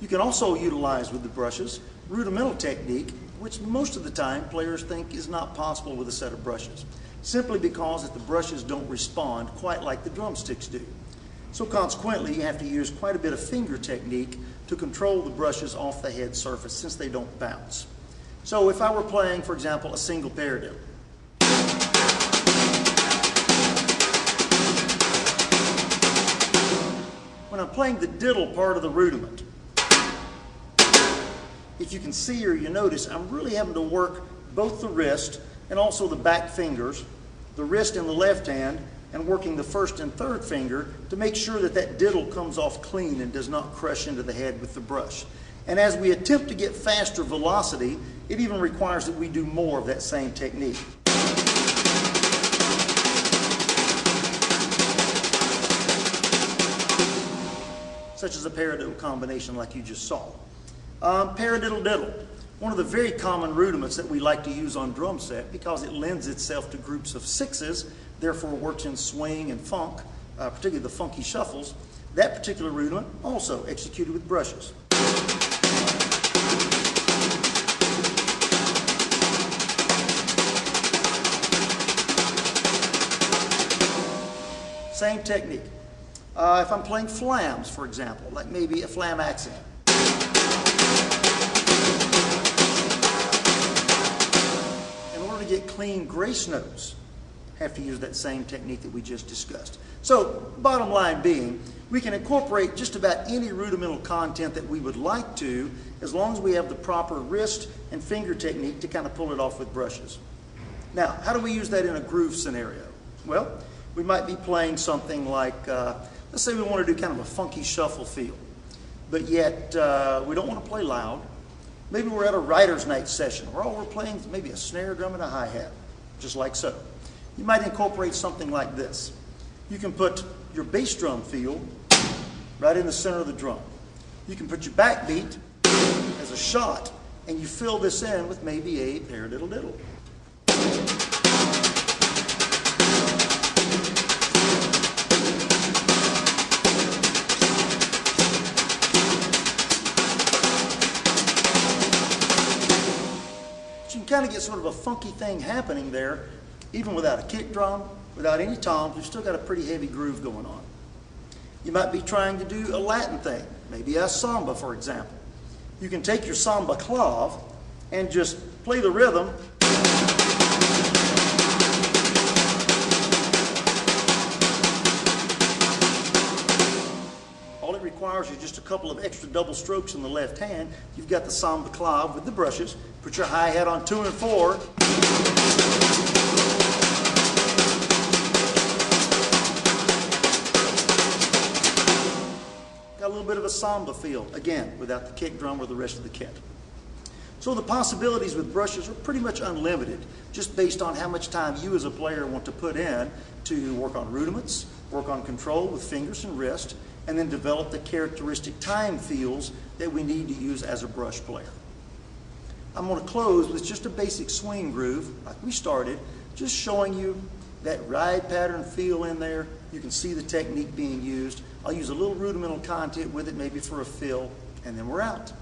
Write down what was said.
You can also utilize with the brushes rudimental technique, which most of the time players think is not possible with a set of brushes, simply because that the brushes don't respond quite like the drumsticks do. So consequently, you have to use quite a bit of finger technique to control the brushes off the head surface since they don't bounce. So if I were playing, for example, a single paradiddle, when I'm playing the diddle part of the rudiment, if you can see or you notice, I'm really having to work both the wrist and also the back fingers, the wrist in the left hand, and working the first and third finger to make sure that that diddle comes off clean and does not crush into the head with the brush. And as we attempt to get faster velocity, it even requires that we do more of that same technique. Such as a paradiddle combination like you just saw. Paradiddle diddle, one of the very common rudiments that we like to use on drum set because it lends itself to groups of sixes, therefore works in swing and funk, particularly the funky shuffles. That particular rudiment also executed with brushes. Same technique. If I'm playing flams, for example, like maybe a flam accent. In order to get clean grace notes, have to use that same technique that we just discussed. So, bottom line being, we can incorporate just about any rudimental content that we would like to, as long as we have the proper wrist and finger technique to kind of pull it off with brushes. Now, how do we use that in a groove scenario? Well, we might be playing something like, let's say we want to do kind of a funky shuffle feel, but yet we don't want to play loud. Maybe we're at a writer's night session where all we're playing is maybe a snare drum and a hi-hat, just like so. You might incorporate something like this. You can put your bass drum feel right in the center of the drum. You can put your backbeat as a shot, and you fill this in with maybe a paradiddle diddle. You can kind of get sort of a funky thing happening there, even without a kick drum, without any toms. We've still got a pretty heavy groove going on. You might be trying to do a Latin thing, maybe a samba, for example. You can take your samba clav and just play the rhythm. All it requires is just a couple of extra double strokes in the left hand. You've got the samba clav with the brushes. Put your hi-hat on 2 and 4. Got a little bit of a samba feel, again, without the kick drum or the rest of the kit. So the possibilities with brushes are pretty much unlimited, just based on how much time you as a player want to put in to work on rudiments, work on control with fingers and wrist, and then develop the characteristic time feels that we need to use as a brush player. I'm going to close with just a basic swing groove, like we started, just showing you that ride pattern feel in there. You can see the technique being used. I'll use a little rudimental content with it, maybe for a fill, and then we're out.